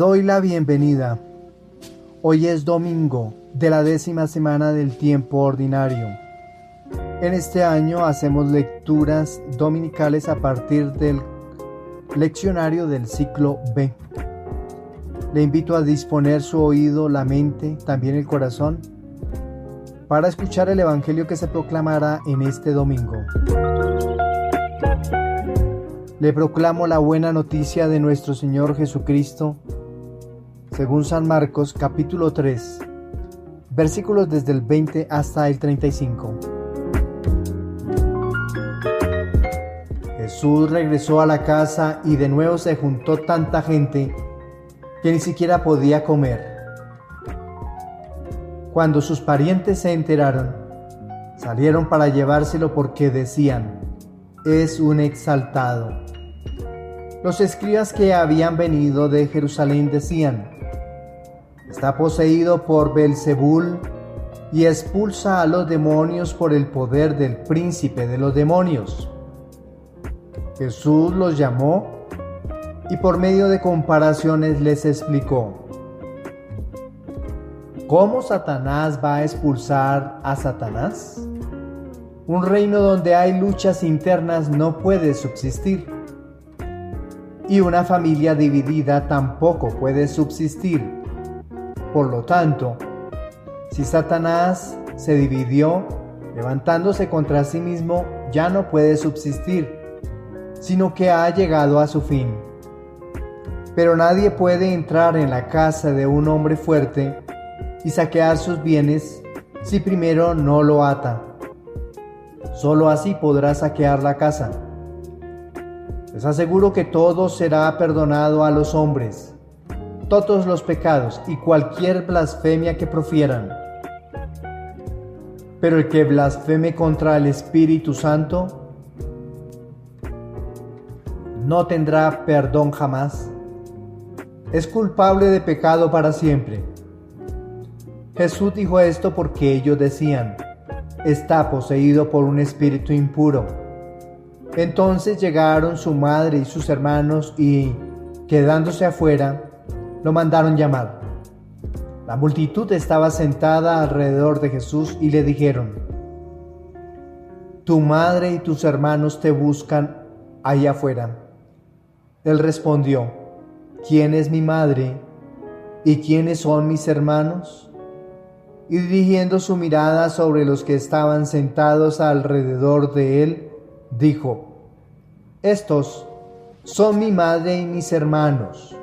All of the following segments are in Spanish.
doy la bienvenida. Hoy es domingo de la 10ª semana del tiempo ordinario. En este año hacemos lecturas dominicales a partir del leccionario del ciclo B. Le invito a disponer su oído, la mente, también el corazón, para escuchar el evangelio que se proclamará en este domingo. Le proclamo la buena noticia de nuestro Señor Jesucristo, según San Marcos, capítulo 3, versículos desde el 20 hasta el 35. Jesús regresó a la casa y de nuevo se juntó tanta gente que ni siquiera podía comer. Cuando sus parientes se enteraron, salieron para llevárselo porque decían: es un exaltado. Los escribas que habían venido de Jerusalén decían: está poseído por Beelzebul y expulsa a los demonios por el poder del príncipe de los demonios. Jesús los llamó y por medio de comparaciones les explicó: ¿cómo Satanás va a expulsar a Satanás? Un reino donde hay luchas internas no puede subsistir, y una familia dividida tampoco puede subsistir. Por lo tanto, si Satanás se dividió, levantándose contra sí mismo, ya no puede subsistir, sino que ha llegado a su fin. Pero nadie puede entrar en la casa de un hombre fuerte y saquear sus bienes si primero no lo ata. Solo así podrá saquear la casa. Les aseguro que todo será perdonado a los hombres, todos los pecados y cualquier blasfemia que profieran. Pero el que blasfeme contra el Espíritu Santo no tendrá perdón jamás. Es culpable de pecado para siempre. Jesús dijo esto porque ellos decían: está poseído por un espíritu impuro. Entonces llegaron su madre y sus hermanos y, quedándose afuera, lo mandaron llamar. La multitud estaba sentada alrededor de Jesús y le dijeron: tu madre y tus hermanos te buscan ahí afuera. Él respondió: ¿quién es mi madre y quiénes son mis hermanos? Y dirigiendo su mirada sobre los que estaban sentados alrededor de él, dijo: estos son mi madre y mis hermanos,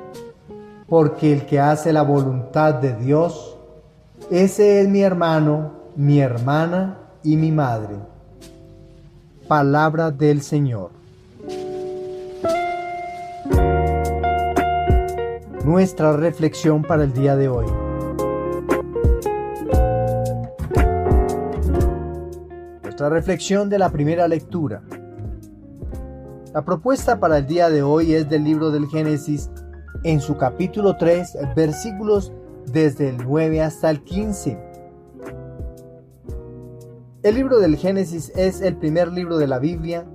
porque el que hace la voluntad de Dios, ese es mi hermano, mi hermana y mi madre. Palabra del Señor. Nuestra reflexión para el día de hoy. Nuestra reflexión de la primera lectura. La propuesta para el día de hoy es del libro del Génesis, en su capítulo 3, versículos desde el 9 hasta el 15. El libro del Génesis es el primer libro de la Biblia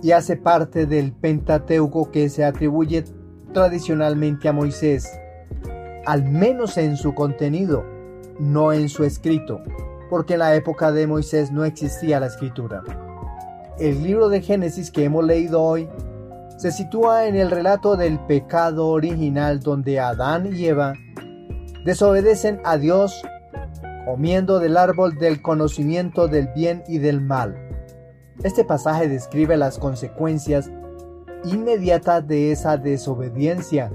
y hace parte del Pentateuco que se atribuye tradicionalmente a Moisés, al menos en su contenido, no en su escrito, porque en la época de Moisés no existía la escritura. El libro de Génesis que hemos leído hoy se sitúa en el relato del pecado original, donde Adán y Eva desobedecen a Dios comiendo del árbol del conocimiento del bien y del mal. Este pasaje describe las consecuencias inmediatas de esa desobediencia,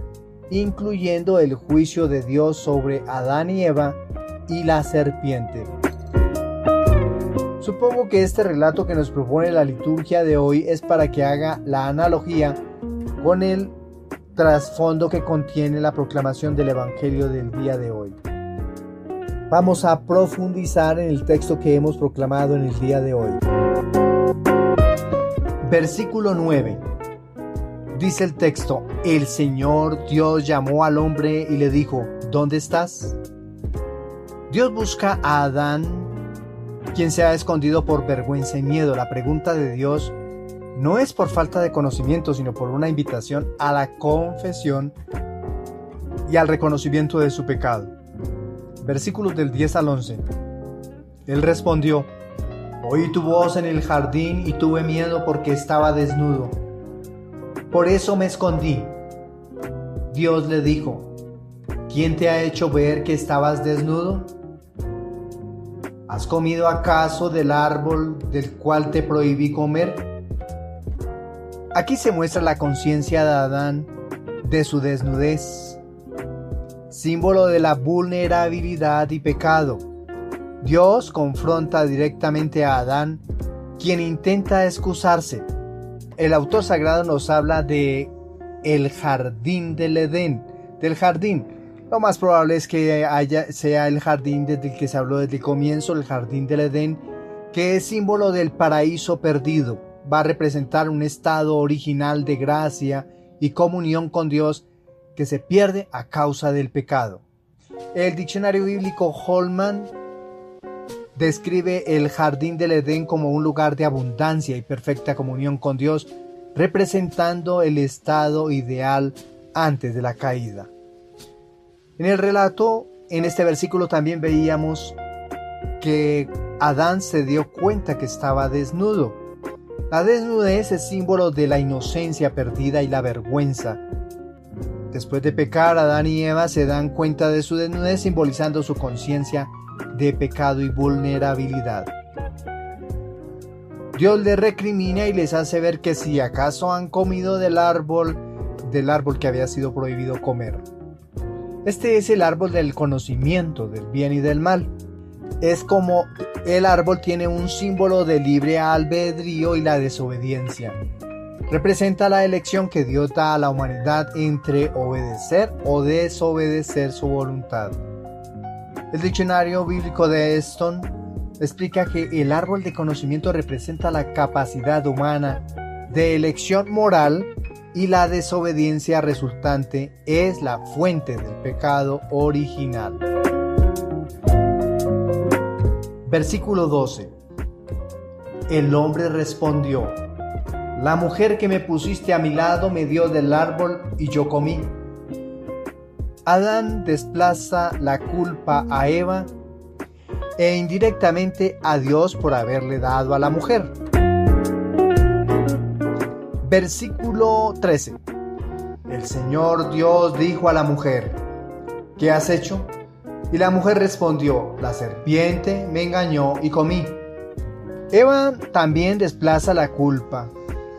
incluyendo el juicio de Dios sobre Adán y Eva y la serpiente. Supongo que este relato que nos propone la liturgia de hoy es para que haga la analogía con el trasfondo que contiene la proclamación del Evangelio del día de hoy. Vamos a profundizar en el texto que hemos proclamado en el día de hoy. Versículo 9. Dice el texto: el Señor Dios llamó al hombre y le dijo: ¿dónde estás? Dios busca a Adán, quien se ha escondido por vergüenza y miedo. La pregunta de Dios no es por falta de conocimiento, sino por una invitación a la confesión y al reconocimiento de su pecado. Versículos del 10 al 11. Él respondió: oí tu voz en el jardín y tuve miedo porque estaba desnudo. Por eso me escondí. Dios le dijo: ¿quién te ha hecho ver que estabas desnudo? ¿Has comido acaso del árbol del cual te prohibí comer? Aquí se muestra la conciencia de Adán de su desnudez, símbolo de la vulnerabilidad y pecado. Dios confronta directamente a Adán, quien intenta excusarse. El autor sagrado nos habla de el jardín del Edén, del jardín. Lo más probable es que sea el jardín desde el que se habló desde el comienzo, el jardín del Edén, que es símbolo del paraíso perdido. Va a representar un estado original de gracia y comunión con Dios que se pierde a causa del pecado. El diccionario bíblico Holman describe el jardín del Edén como un lugar de abundancia y perfecta comunión con Dios, representando el estado ideal antes de la caída. En el relato, en este versículo también veíamos que Adán se dio cuenta que estaba desnudo. La desnudez es símbolo de la inocencia perdida y la vergüenza. Después de pecar, Adán y Eva se dan cuenta de su desnudez, simbolizando su conciencia de pecado y vulnerabilidad. Dios les recrimina y les hace ver que si acaso han comido del árbol que había sido prohibido comer. Este es el árbol del conocimiento del bien y del mal. Es como el árbol tiene un símbolo de libre albedrío y la desobediencia. Representa la elección que Dios da a la humanidad entre obedecer o desobedecer su voluntad. El diccionario bíblico de Easton explica que el árbol de conocimiento representa la capacidad humana de elección moral y la desobediencia resultante es la fuente del pecado original. Versículo 12. El hombre respondió: la mujer que me pusiste a mi lado me dio del árbol y yo comí. Adán desplaza la culpa a Eva e indirectamente a Dios por haberle dado a la mujer. Versículo 13. El Señor Dios dijo a la mujer: ¿qué has hecho? Y la mujer respondió: la serpiente me engañó y comí. Eva también desplaza la culpa,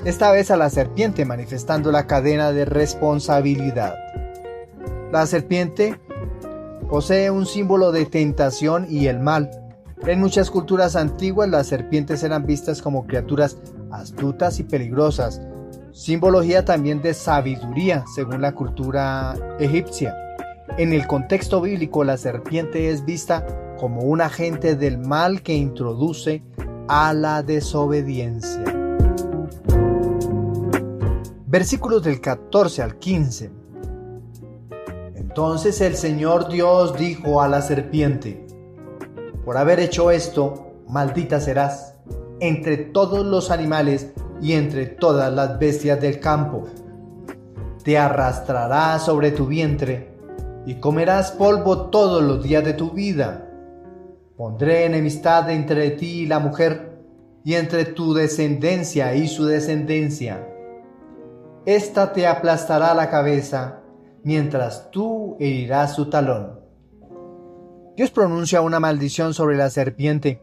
esta vez a la serpiente, manifestando la cadena de responsabilidad. La serpiente posee un símbolo de tentación y el mal. En muchas culturas antiguas las serpientes eran vistas como criaturas astutas y peligrosas, simbología también de sabiduría según la cultura egipcia. En el contexto bíblico, la serpiente es vista como un agente del mal que introduce a la desobediencia. Versículos del 14 al 15. Entonces el Señor Dios dijo a la serpiente: por haber hecho esto, maldita serás entre todos los animales y entre todas las bestias del campo. Te arrastrarás sobre tu vientre y comerás polvo todos los días de tu vida. Pondré enemistad entre ti y la mujer, y entre tu descendencia y su descendencia. Esta te aplastará la cabeza, mientras tú herirás su talón. Dios pronuncia una maldición sobre la serpiente.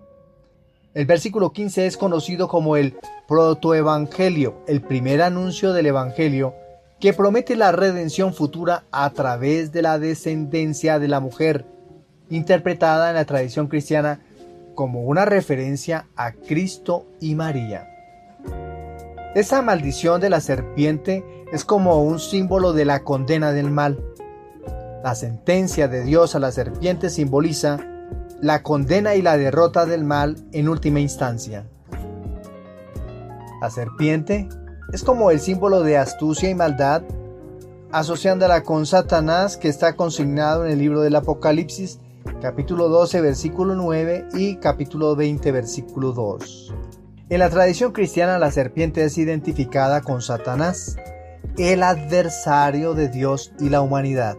El versículo 15 es conocido como el protoevangelio, el primer anuncio del evangelio que promete la redención futura a través de la descendencia de la mujer, interpretada en la tradición cristiana como una referencia a Cristo y María. Esa maldición de la serpiente es como un símbolo de la condena del mal. La sentencia de Dios a la serpiente simboliza la condena y la derrota del mal en última instancia. La serpiente es como el símbolo de astucia y maldad, asociándola con Satanás, que está consignado en el libro del Apocalipsis, capítulo 12, versículo 9 y capítulo 20, versículo 2. En la tradición cristiana, la serpiente es identificada con Satanás, el adversario de Dios y la humanidad.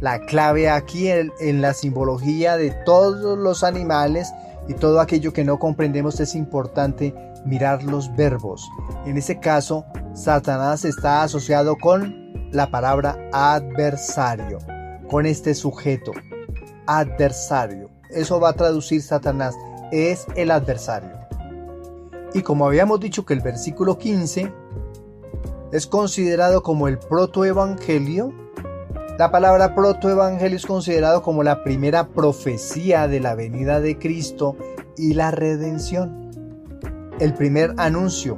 La clave aquí en la simbología de todos los animales y todo aquello que no comprendemos es importante mirar los verbos. En este caso, Satanás está asociado con la palabra adversario, con este sujeto, adversario. Eso va a traducir Satanás, es el adversario. Y como habíamos dicho que el versículo 15 es considerado como el protoevangelio, la palabra protoevangelio es considerado como la primera profecía de la venida de Cristo y la redención. El primer anuncio.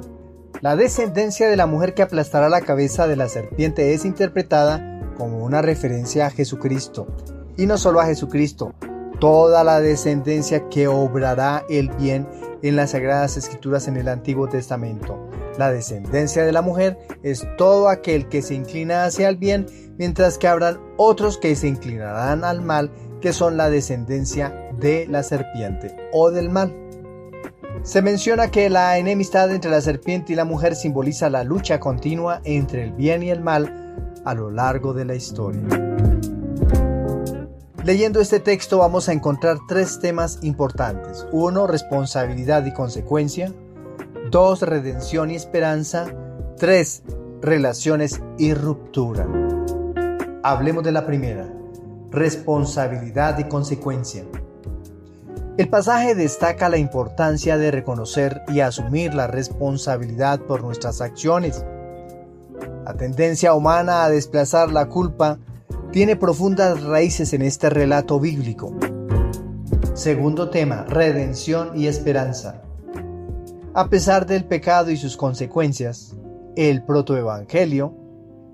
La descendencia de la mujer que aplastará la cabeza de la serpiente es interpretada como una referencia a Jesucristo. Y no solo a Jesucristo, toda la descendencia que obrará el bien en las Sagradas Escrituras en el Antiguo Testamento. La descendencia de la mujer es todo aquel que se inclina hacia el bien, mientras que habrán otros que se inclinarán al mal, que son la descendencia de la serpiente o del mal. Se menciona que la enemistad entre la serpiente y la mujer simboliza la lucha continua entre el bien y el mal a lo largo de la historia. Leyendo este texto vamos a encontrar 3 temas importantes. 1. Responsabilidad y consecuencia. 2. Redención y esperanza. 3. Relaciones y ruptura. Hablemos de la primera. Responsabilidad y consecuencia. El pasaje destaca la importancia de reconocer y asumir la responsabilidad por nuestras acciones. La tendencia humana a desplazar la culpa tiene profundas raíces en este relato bíblico. Segundo tema, redención y esperanza. A pesar del pecado y sus consecuencias, el protoevangelio,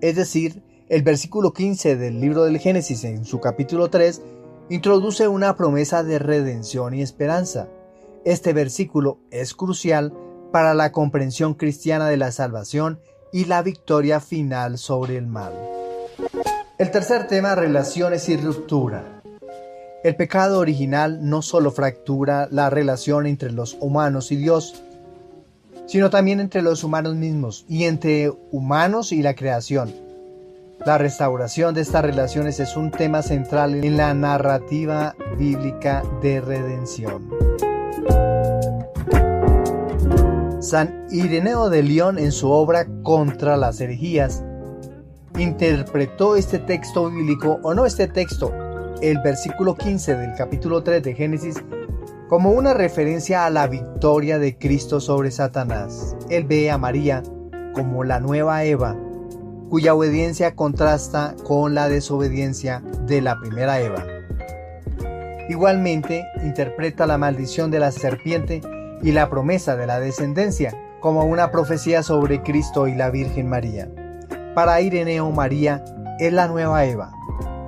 es decir, el versículo 15 del libro del Génesis en su capítulo 3, introduce una promesa de redención y esperanza. Este versículo es crucial para la comprensión cristiana de la salvación y la victoria final sobre el mal. El tercer tema, relaciones y ruptura. El pecado original no solo fractura la relación entre los humanos y Dios, sino también entre los humanos mismos y entre humanos y la creación. La restauración de estas relaciones es un tema central en la narrativa bíblica de redención. San Ireneo de León, en su obra Contra las herejías, interpretó este texto bíblico, o no este texto, el versículo 15 del capítulo 3 de Génesis, como una referencia a la victoria de Cristo sobre Satanás. Él ve a María como la nueva Eva, cuya obediencia contrasta con la desobediencia de la primera Eva. Igualmente, interpreta la maldición de la serpiente y la promesa de la descendencia como una profecía sobre Cristo y la Virgen María. Para Ireneo, María es la nueva Eva,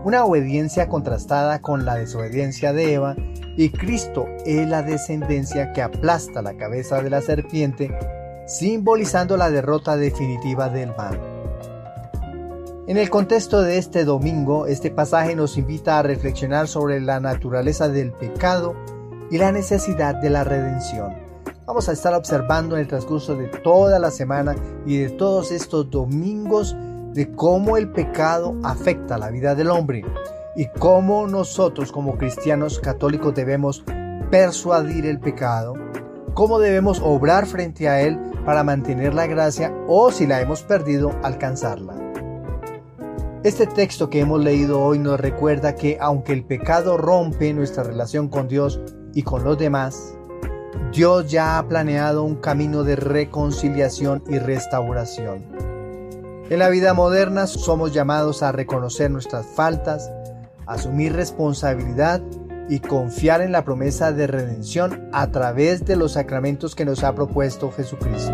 una obediencia contrastada con la desobediencia de Eva, y Cristo es la descendencia que aplasta la cabeza de la serpiente, simbolizando la derrota definitiva del mal. En el contexto de este domingo, este pasaje nos invita a reflexionar sobre la naturaleza del pecado y la necesidad de la redención. Vamos a estar observando en el transcurso de toda la semana y de todos estos domingos de cómo el pecado afecta la vida del hombre y cómo nosotros como cristianos católicos debemos persuadir el pecado, cómo debemos obrar frente a él para mantener la gracia o, si la hemos perdido, alcanzarla. Este texto que hemos leído hoy nos recuerda que aunque el pecado rompe nuestra relación con Dios y con los demás, Dios ya ha planeado un camino de reconciliación y restauración. En la vida moderna somos llamados a reconocer nuestras faltas, asumir responsabilidad y confiar en la promesa de redención a través de los sacramentos que nos ha propuesto Jesucristo.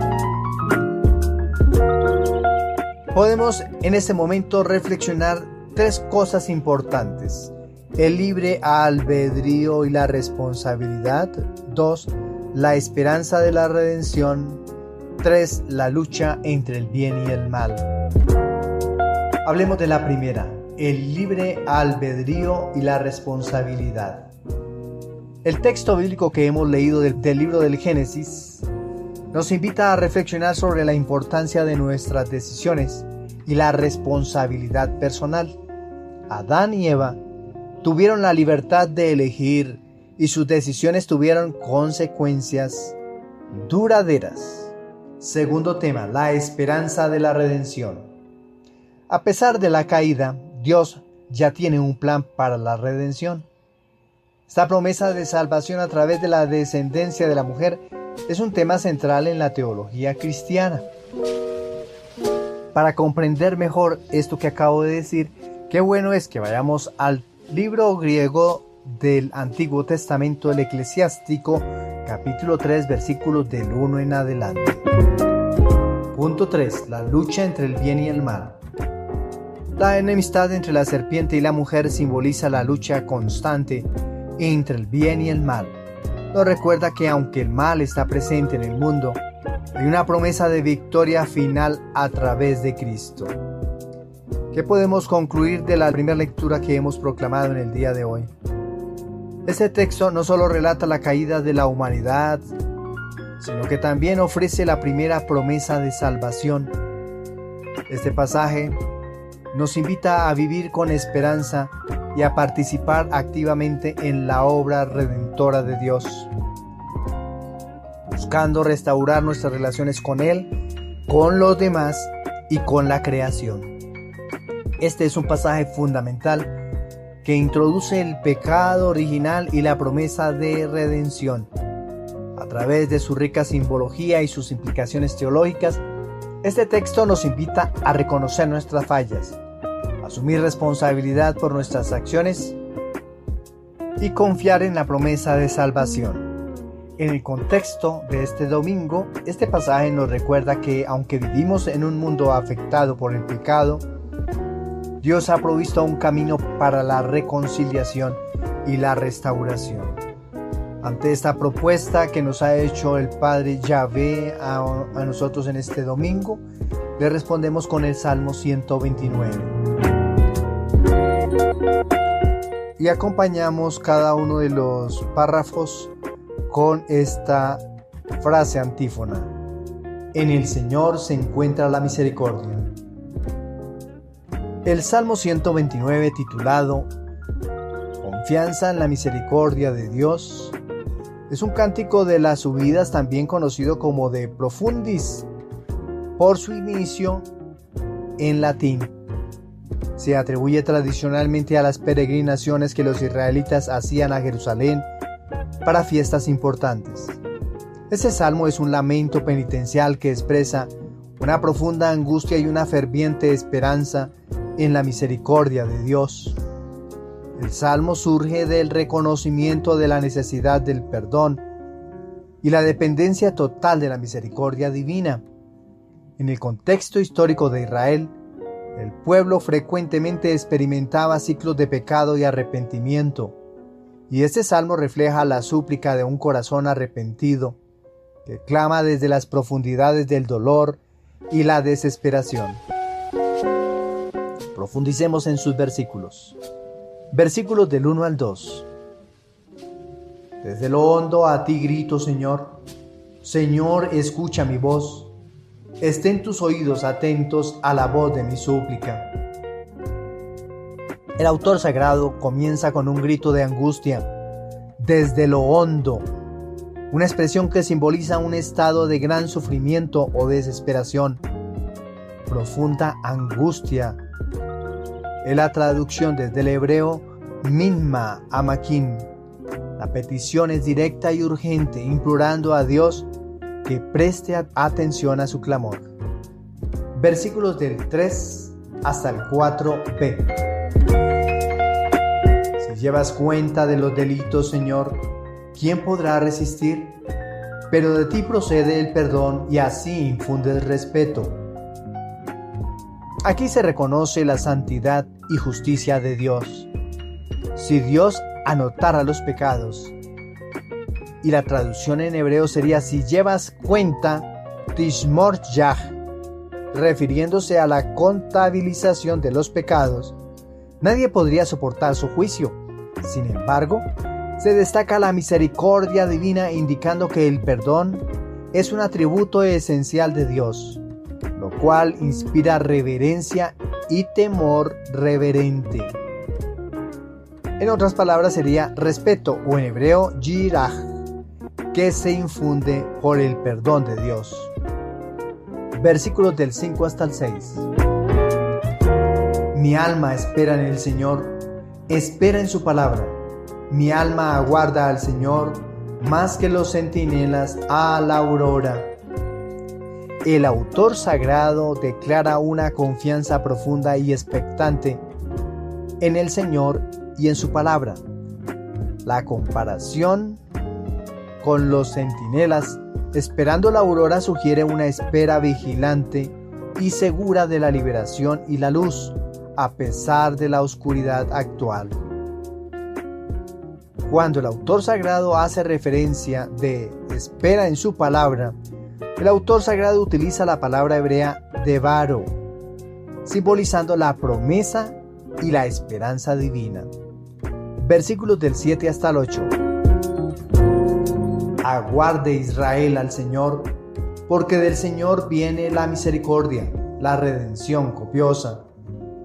Podemos en este momento reflexionar 3 cosas importantes: el libre albedrío y la responsabilidad. 2. La esperanza de la redención. 3. La lucha entre el bien y el mal. Hablemos de la primera, el libre albedrío y la responsabilidad. El texto bíblico que hemos leído del libro del Génesis nos invita a reflexionar sobre la importancia de nuestras decisiones y la responsabilidad personal. Adán y Eva tuvieron la libertad de elegir y sus decisiones tuvieron consecuencias duraderas. Segundo tema, la esperanza de la redención. A pesar de la caída, Dios ya tiene un plan para la redención. Esta promesa de salvación a través de la descendencia de la mujer es un tema central en la teología cristiana. Para comprender mejor esto que acabo de decir, qué bueno es que vayamos al libro griego del Antiguo Testamento, el Eclesiástico, capítulo 3, versículos del 1 en adelante. Punto 3. La lucha entre el bien y el mal. La enemistad entre la serpiente y la mujer simboliza la lucha constante entre el bien y el mal. Nos recuerda que aunque el mal está presente en el mundo, hay una promesa de victoria final a través de Cristo. ¿Qué podemos concluir de la primera lectura que hemos proclamado en el día de hoy? Este texto no solo relata la caída de la humanidad, sino que también ofrece la primera promesa de salvación. Este pasaje nos invita a vivir con esperanza y a participar activamente en la obra redentora de Dios, buscando restaurar nuestras relaciones con Él, con los demás y con la creación. Este es un pasaje fundamental que introduce el pecado original y la promesa de redención. A través de su rica simbología y sus implicaciones teológicas, este texto nos invita a reconocer nuestras fallas, asumir responsabilidad por nuestras acciones y confiar en la promesa de salvación. En el contexto de este domingo, este pasaje nos recuerda que aunque vivimos en un mundo afectado por el pecado, Dios ha provisto un camino para la reconciliación y la restauración. Ante esta propuesta que nos ha hecho el Padre Yahvé a nosotros en este domingo, le respondemos con el Salmo 129. Y acompañamos cada uno de los párrafos con esta frase antífona: en el Señor se encuentra la misericordia. El Salmo 129, titulado Confianza en la misericordia de Dios, es un cántico de las subidas, también conocido como de Profundis, por su inicio en latín. Se atribuye tradicionalmente a las peregrinaciones que los israelitas hacían a Jerusalén para fiestas importantes. Este salmo es un lamento penitencial que expresa una profunda angustia y una ferviente esperanza en la misericordia de Dios. El salmo surge del reconocimiento de la necesidad del perdón y la dependencia total de la misericordia divina. En el contexto histórico de Israel, el pueblo frecuentemente experimentaba ciclos de pecado y arrepentimiento, y este salmo refleja la súplica de un corazón arrepentido que clama desde las profundidades del dolor y la desesperación. Profundicemos en sus versículos. Versículos del 1 al 2. Desde lo hondo a ti grito, Señor. Señor, escucha mi voz. Estén tus oídos atentos a la voz de mi súplica. El autor sagrado comienza con un grito de angustia. Desde lo hondo. Una expresión que simboliza un estado de gran sufrimiento o desesperación. Profunda angustia. Es la traducción desde el hebreo minma amakin. La petición es directa y urgente, implorando a Dios que preste atención a su clamor. Versículos del 3 hasta el 4b. Si llevas cuenta de los delitos, Señor, ¿quién podrá resistir? Pero de ti procede el perdón y así infundes respeto. Aquí se reconoce la santidad y justicia de Dios. Si Dios anotara los pecados, y la traducción en hebreo sería si llevas cuenta, tishmor yah, refiriéndose a la contabilización de los pecados, nadie podría soportar su juicio. Sin embargo, se destaca la misericordia divina, indicando que el perdón es un atributo esencial de Dios, lo cual inspira reverencia y temor reverente. En otras palabras sería respeto, o en hebreo yiraj, que se infunde por el perdón de Dios. Versículos del 5 hasta el 6. Mi alma espera en el Señor, espera en su palabra. Mi alma aguarda al Señor más que los centinelas a la aurora. El autor sagrado declara una confianza profunda y expectante en el Señor y en su palabra. La comparación con los centinelas esperando la aurora sugiere una espera vigilante y segura de la liberación y la luz, a pesar de la oscuridad actual. Cuando el autor sagrado hace referencia de espera en su palabra, el autor sagrado utiliza la palabra hebrea devaro, simbolizando la promesa y la esperanza divina. Versículos del 7 hasta el 8. Aguarde Israel al Señor, porque del Señor viene la misericordia, la redención copiosa,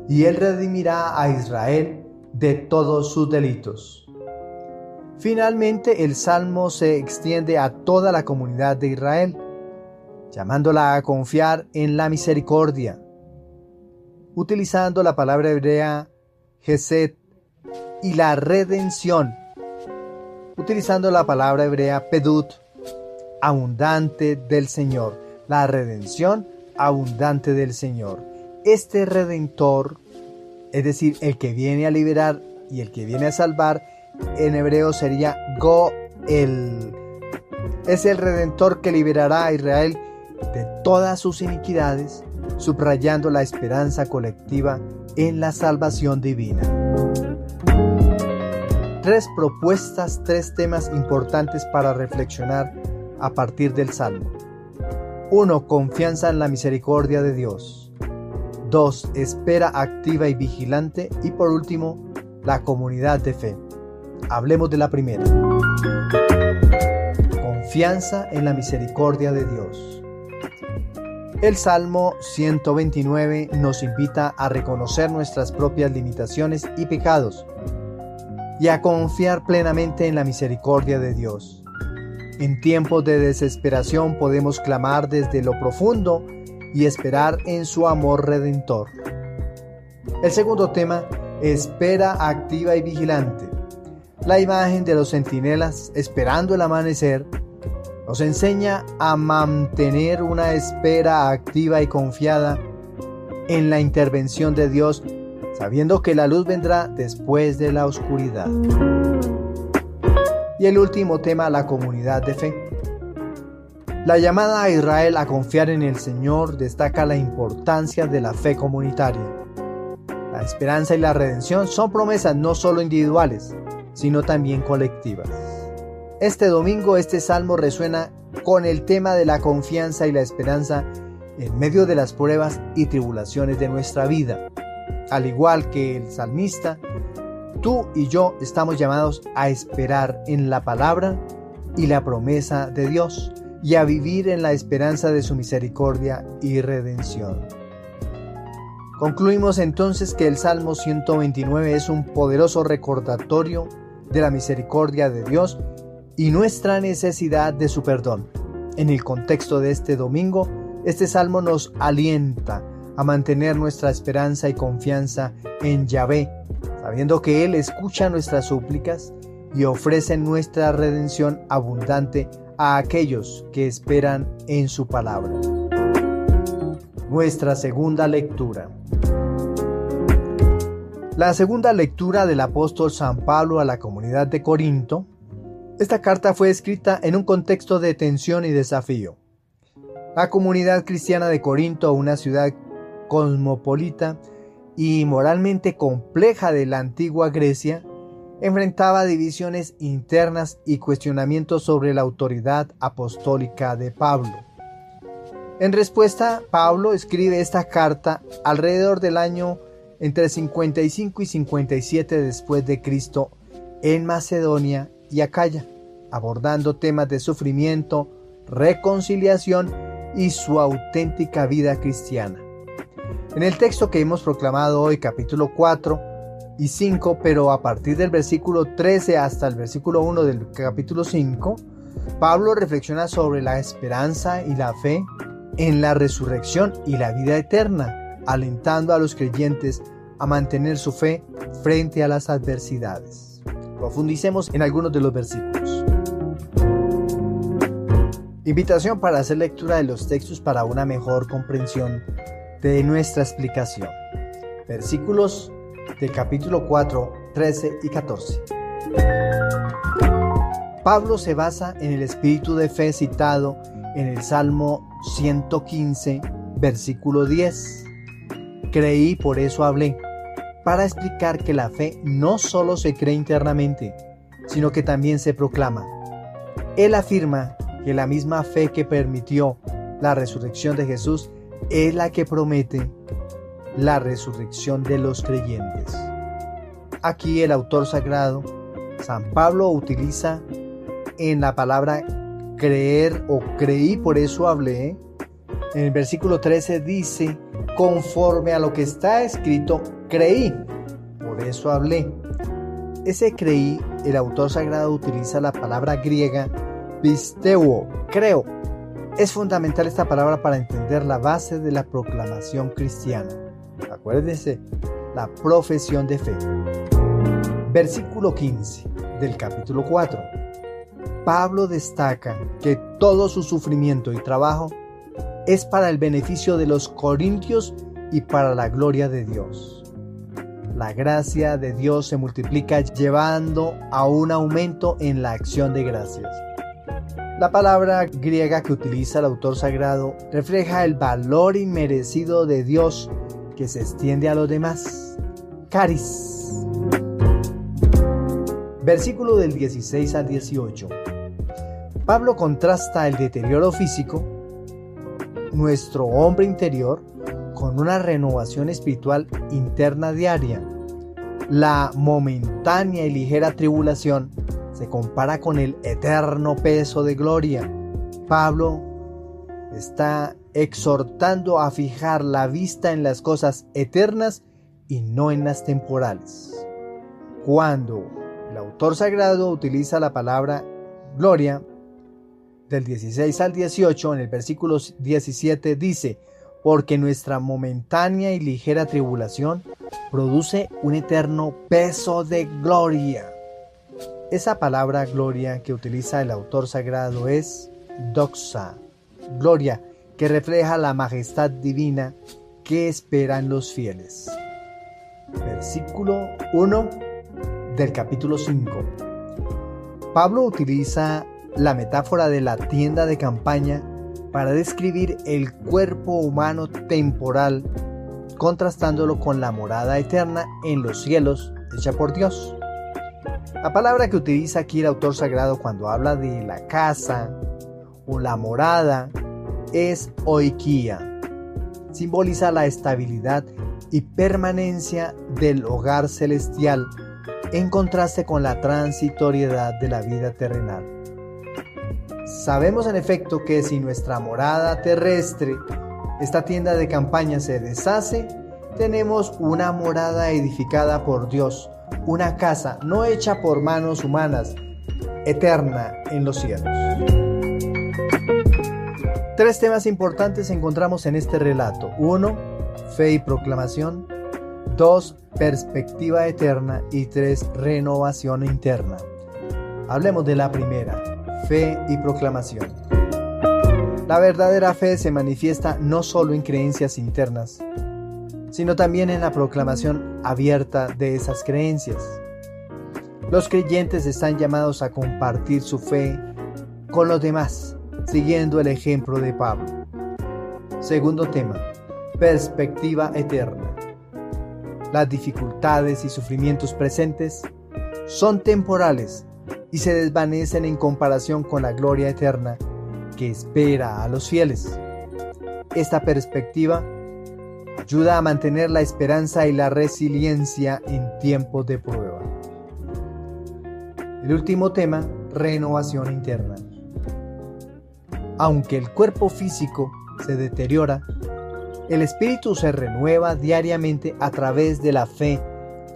y Él redimirá a Israel de todos sus delitos. Finalmente, el Salmo se extiende a toda la comunidad de Israel, llamándola a confiar en la misericordia, utilizando la palabra hebrea Hesed, y la redención, utilizando la palabra hebrea pedut, abundante del Señor, la redención abundante del Señor. Este redentor, es decir, el que viene a liberar y el que viene a salvar, en hebreo sería Goel. Es el redentor que liberará a Israel de todas sus iniquidades, subrayando la esperanza colectiva en la salvación divina. 3 propuestas, 3 temas importantes para reflexionar a partir del Salmo. 1. Confianza en la misericordia de Dios. 2. Espera activa y vigilante. Y por último, la comunidad de fe. Hablemos de la primera. Confianza en la misericordia de Dios. El Salmo 129 nos invita a reconocer nuestras propias limitaciones y pecados y a confiar plenamente en la misericordia de Dios. En tiempos de desesperación podemos clamar desde lo profundo y esperar en su amor redentor. El segundo tema, espera activa y vigilante. La imagen de los centinelas esperando el amanecer nos enseña a mantener una espera activa y confiada en la intervención de Dios, sabiendo que la luz vendrá después de la oscuridad. Y el último tema, la comunidad de fe. La llamada a Israel a confiar en el Señor destaca la importancia de la fe comunitaria. La esperanza y la redención son promesas no solo individuales, sino también colectivas. Este domingo este salmo resuena con el tema de la confianza y la esperanza en medio de las pruebas y tribulaciones de nuestra vida. Al igual que el salmista, tú y yo estamos llamados a esperar en la palabra y la promesa de Dios y a vivir en la esperanza de su misericordia y redención. Concluimos entonces que el Salmo 129 es un poderoso recordatorio de la misericordia de Dios y nuestra necesidad de su perdón. En el contexto de este domingo, este salmo nos alienta a mantener nuestra esperanza y confianza en Yahvé, sabiendo que Él escucha nuestras súplicas y ofrece nuestra redención abundante a aquellos que esperan en su palabra. Nuestra segunda lectura. La segunda lectura del apóstol San Pablo a la comunidad de Corinto. Esta carta fue escrita en un contexto de tensión y desafío. La comunidad cristiana de Corinto, una ciudad cosmopolita y moralmente compleja de la antigua Grecia, enfrentaba divisiones internas y cuestionamientos sobre la autoridad apostólica de Pablo. En respuesta, Pablo escribe esta carta alrededor del año entre 55 y 57 después de Cristo en Macedonia y Acaya, abordando temas de sufrimiento, reconciliación y su auténtica vida cristiana. En el texto que hemos proclamado hoy, capítulo 4, y 5, pero a partir del versículo 13 hasta el versículo 1 del capítulo 5, Pablo reflexiona sobre la esperanza y la fe en la resurrección y la vida eterna, alentando a los creyentes a mantener su fe frente a las adversidades. Profundicemos en algunos de los versículos. Invitación para hacer lectura de los textos para una mejor comprensión de nuestra explicación. Versículos del capítulo 4, 13 y 14. Pablo se basa en el espíritu de fe citado en el Salmo 115, versículo 10. Creí, por eso hablé, para explicar que la fe no solo se cree internamente, sino que también se proclama. Él afirma que la misma fe que permitió la resurrección de Jesús es la que promete la resurrección de los creyentes. Aquí el autor sagrado, San Pablo, utiliza en la palabra creer o creí, por eso hablé. En el versículo 13 dice, conforme a lo que está escrito, creí, por eso hablé. Ese creí, el autor sagrado utiliza la palabra griega pisteuo, creo. Es fundamental esta palabra para entender la base de la proclamación cristiana. Acuérdense, la profesión de fe. Versículo 15 del capítulo 4. Pablo destaca que todo su sufrimiento y trabajo es para el beneficio de los corintios y para la gloria de Dios. La gracia de Dios se multiplica llevando a un aumento en la acción de gracias. La palabra griega que utiliza el autor sagrado refleja el valor inmerecido de Dios que se extiende a los demás. Caris. Versículo del 16 al 18. Pablo contrasta el deterioro físico, nuestro hombre interior, con una renovación espiritual interna diaria. La momentánea y ligera tribulación se compara con el eterno peso de gloria. Pablo está exhortando a fijar la vista en las cosas eternas y no en las temporales. Cuando el autor sagrado utiliza la palabra gloria, del 16 al 18, en el versículo 17 dice, porque nuestra momentánea y ligera tribulación produce un eterno peso de gloria. Esa palabra gloria que utiliza el autor sagrado es doxa, gloria, que refleja la majestad divina que esperan los fieles. Versículo 1 del capítulo 5. Pablo utiliza la metáfora de la tienda de campaña para describir el cuerpo humano temporal, contrastándolo con la morada eterna en los cielos hecha por Dios. La palabra que utiliza aquí el autor sagrado cuando habla de la casa o la morada es oikia. Simboliza la estabilidad y permanencia del hogar celestial en contraste con la transitoriedad de la vida terrenal. Sabemos en efecto que si nuestra morada terrestre, esta tienda de campaña, se deshace, tenemos una morada edificada por Dios, una casa no hecha por manos humanas, eterna en los cielos. 3 temas importantes encontramos en este relato. 1. Fe y proclamación. 2. Perspectiva eterna. Y 3. Renovación interna. Hablemos de la primera, fe y proclamación. La verdadera fe se manifiesta no solo en creencias internas, sino también en la proclamación abierta de esas creencias. Los creyentes están llamados a compartir su fe con los demás, siguiendo el ejemplo de Pablo. Segundo tema, perspectiva eterna. Las dificultades y sufrimientos presentes son temporales y se desvanecen en comparación con la gloria eterna que espera a los fieles. Esta perspectiva ayuda a mantener la esperanza y la resiliencia en tiempos de prueba. El último tema, renovación interna. Aunque el cuerpo físico se deteriora, el espíritu se renueva diariamente a través de la fe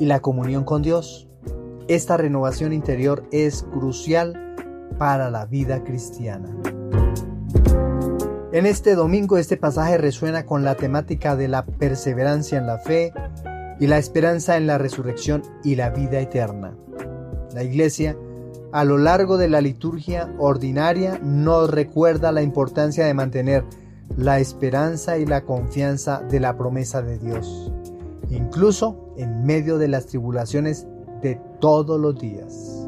y la comunión con Dios. Esta renovación interior es crucial para la vida cristiana. En este domingo este pasaje resuena con la temática de la perseverancia en la fe y la esperanza en la resurrección y la vida eterna. La Iglesia, a lo largo de la liturgia ordinaria, nos recuerda la importancia de mantener la esperanza y la confianza de la promesa de Dios, incluso en medio de las tribulaciones de todos los días.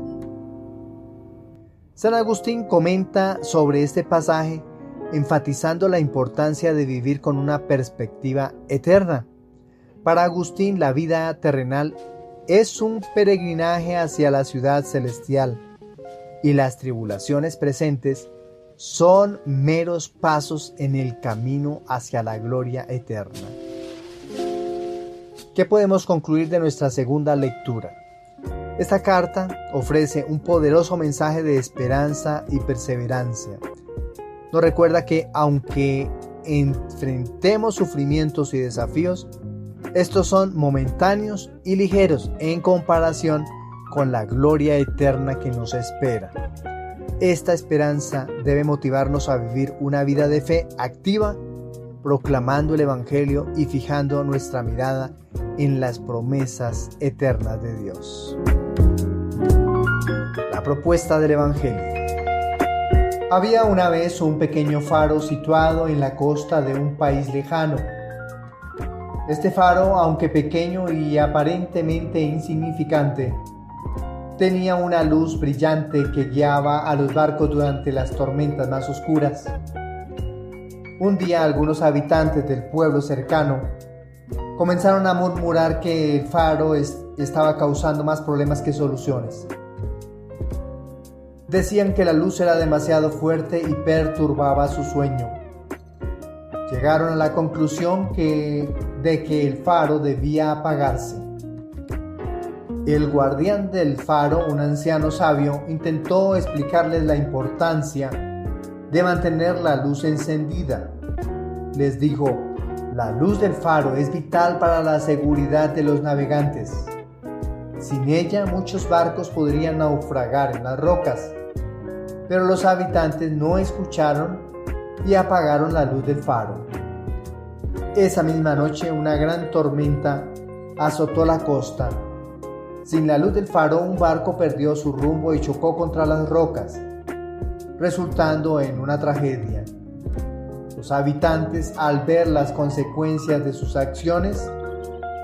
San Agustín comenta sobre este pasaje enfatizando la importancia de vivir con una perspectiva eterna. Para Agustín, la vida terrenal es un peregrinaje hacia la ciudad celestial y las tribulaciones presentes son meros pasos en el camino hacia la gloria eterna. ¿Qué podemos concluir de nuestra segunda lectura? Esta carta ofrece un poderoso mensaje de esperanza y perseverancia. Nos recuerda que aunque enfrentemos sufrimientos y desafíos, estos son momentáneos y ligeros en comparación con la gloria eterna que nos espera. Esta esperanza debe motivarnos a vivir una vida de fe activa, proclamando el Evangelio y fijando nuestra mirada en las promesas eternas de Dios. La propuesta del Evangelio. Había una vez un pequeño faro situado en la costa de un país lejano. Este faro, aunque pequeño y aparentemente insignificante, tenía una luz brillante que guiaba a los barcos durante las tormentas más oscuras. Un día algunos habitantes del pueblo cercano comenzaron a murmurar que el faro estaba causando más problemas que soluciones. Decían que la luz era demasiado fuerte y perturbaba su sueño. Llegaron a la conclusión de que el faro debía apagarse. El guardián del faro, un anciano sabio, intentó explicarles la importancia de mantener la luz encendida. Les dijo: la luz del faro es vital para la seguridad de los navegantes. Sin ella, muchos barcos podrían naufragar en las rocas. Pero los habitantes no escucharon y apagaron la luz del faro. Esa misma noche, una gran tormenta azotó la costa. Sin la luz del faro, un barco perdió su rumbo y chocó contra las rocas, resultando en una tragedia. Los habitantes, al ver las consecuencias de sus acciones,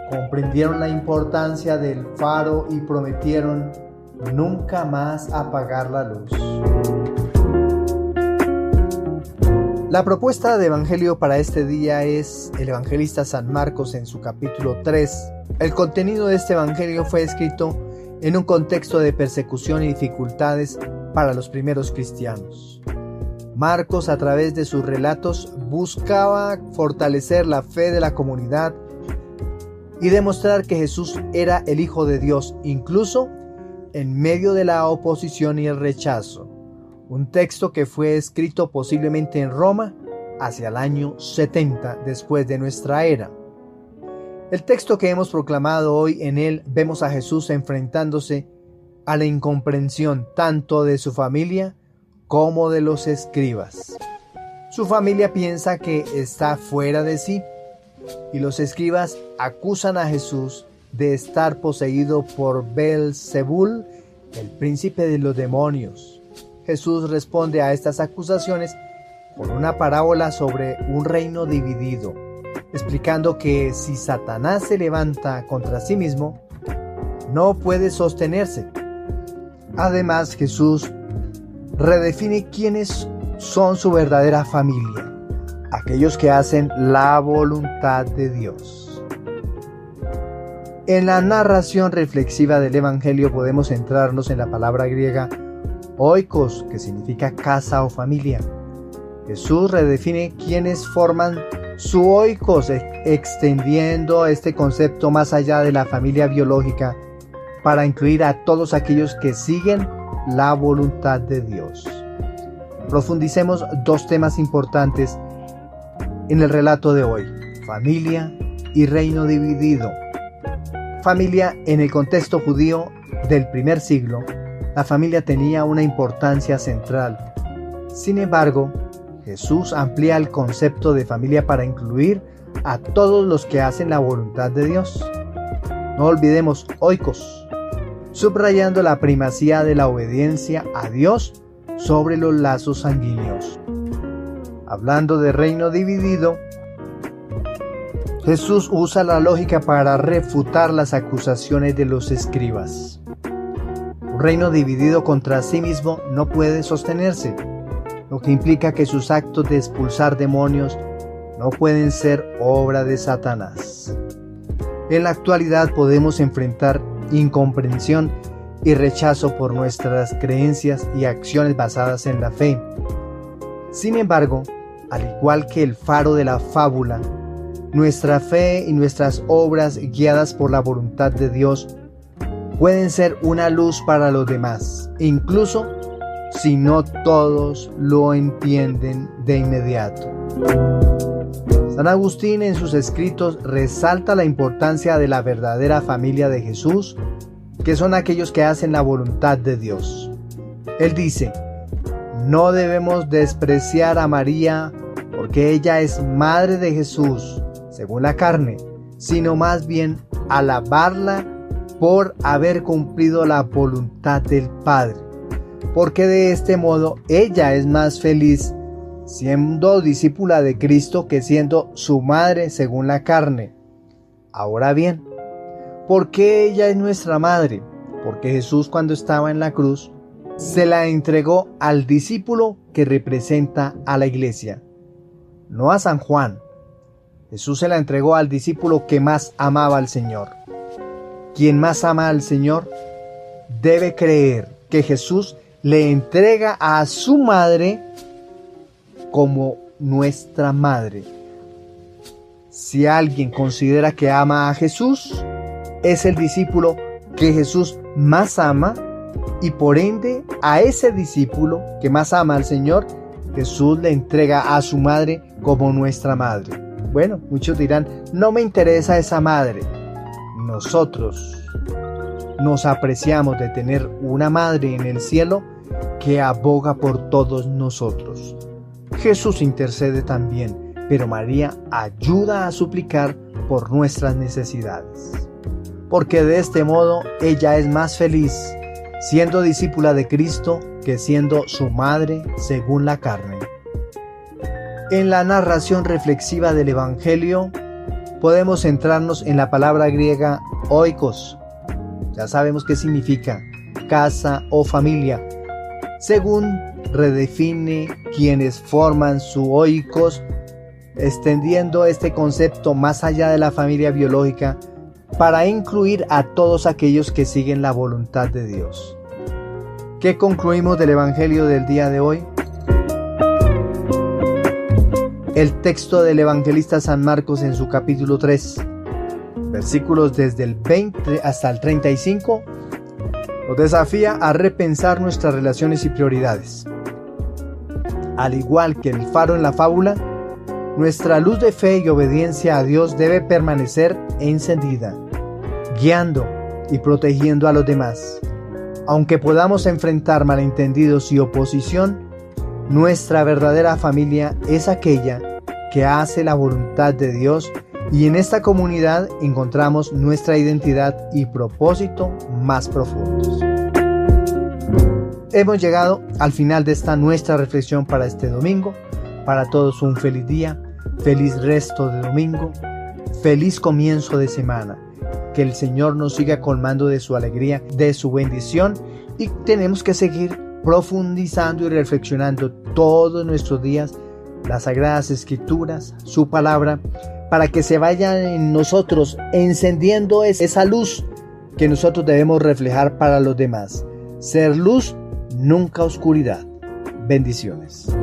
comprendieron la importancia del faro y prometieron nunca más apagar la luz. La propuesta de evangelio para este día es el evangelista San Marcos en su capítulo 3. El contenido de este evangelio fue escrito en un contexto de persecución y dificultades para los primeros cristianos. Marcos, a través de sus relatos, buscaba fortalecer la fe de la comunidad y demostrar que Jesús era el Hijo de Dios, incluso en medio de la oposición y el rechazo. Un texto que fue escrito posiblemente en Roma hacia el año 70 después de nuestra era. El texto que hemos proclamado hoy, en él vemos a Jesús enfrentándose a la incomprensión tanto de su familia como de los escribas. Su familia piensa que está fuera de sí y los escribas acusan a Jesús de estar poseído por Beelzebul, el príncipe de los demonios. Jesús responde a estas acusaciones con una parábola sobre un reino dividido, explicando que si Satanás se levanta contra sí mismo, no puede sostenerse. Además, Jesús redefine quiénes son su verdadera familia, aquellos que hacen la voluntad de Dios. En la narración reflexiva del Evangelio podemos centrarnos en la palabra griega oikos, que significa casa o familia. Jesús redefine quiénes forman su oikos, extendiendo este concepto más allá de la familia biológica para incluir a todos aquellos que siguen la voluntad de Dios. Profundicemos dos temas importantes en el relato de hoy: familia y reino dividido. Familia, en el contexto judío del primer siglo, la familia tenía una importancia central. Sin embargo, Jesús amplía el concepto de familia para incluir a todos los que hacen la voluntad de Dios. No olvidemos oikos, subrayando la primacía de la obediencia a Dios sobre los lazos sanguíneos. Hablando de reino dividido, Jesús usa la lógica para refutar las acusaciones de los escribas. Un reino dividido contra sí mismo no puede sostenerse, lo que implica que sus actos de expulsar demonios no pueden ser obra de Satanás. En la actualidad podemos enfrentar incomprensión y rechazo por nuestras creencias y acciones basadas en la fe. Sin embargo, al igual que el faro de la fábula, nuestra fe y nuestras obras guiadas por la voluntad de Dios pueden ser una luz para los demás, incluso si no todos lo entienden de inmediato. San Agustín en sus escritos resalta la importancia de la verdadera familia de Jesús, que son aquellos que hacen la voluntad de Dios. Él dice: no debemos despreciar a María porque ella es madre de Jesús, según la carne, sino más bien alabarla por haber cumplido la voluntad del Padre, porque de este modo ella es más feliz siendo discípula de Cristo que siendo su madre según la carne. Ahora bien, ¿por qué ella es nuestra madre? Porque Jesús, cuando estaba en la cruz, se la entregó al discípulo que representa a la iglesia, no a San Juan. Jesús se la entregó al discípulo que más amaba al Señor. Quien más ama al Señor debe creer que Jesús le entrega a su madre como nuestra madre. Si alguien considera que ama a Jesús, es el discípulo que Jesús más ama, y por ende a ese discípulo que más ama al Señor, Jesús le entrega a su madre como nuestra madre. Bueno, muchos dirán: no me interesa esa madre. Nosotros nos apreciamos de tener una madre en el cielo que aboga por todos nosotros. Jesús intercede también, pero María ayuda a suplicar por nuestras necesidades. Porque de este modo ella es más feliz siendo discípula de Cristo que siendo su madre según la carne. En la narración reflexiva del Evangelio podemos centrarnos en la palabra griega oikos. Ya sabemos qué significa casa o familia, según redefine quienes forman su oikos, extendiendo este concepto más allá de la familia biológica para incluir a todos aquellos que siguen la voluntad de Dios. ¿Qué concluimos del Evangelio del día de hoy? El texto del evangelista San Marcos en su capítulo 3, versículos desde el 20 hasta el 35, nos desafía a repensar nuestras relaciones y prioridades. Al igual que el faro en la fábula, nuestra luz de fe y obediencia a Dios debe permanecer encendida, guiando y protegiendo a los demás. Aunque podamos enfrentar malentendidos y oposición, nuestra verdadera familia es aquella que hace la voluntad de Dios, y en esta comunidad encontramos nuestra identidad y propósito más profundos. Hemos llegado al final de esta nuestra reflexión para este domingo. Para todos un feliz día, feliz resto de domingo, feliz comienzo de semana. Que el Señor nos siga colmando de su alegría, de su bendición, y tenemos que seguir profundizando y reflexionando todos nuestros días las Sagradas Escrituras, su palabra, para que se vaya en nosotros encendiendo esa luz que nosotros debemos reflejar para los demás. Ser luz, nunca oscuridad. Bendiciones.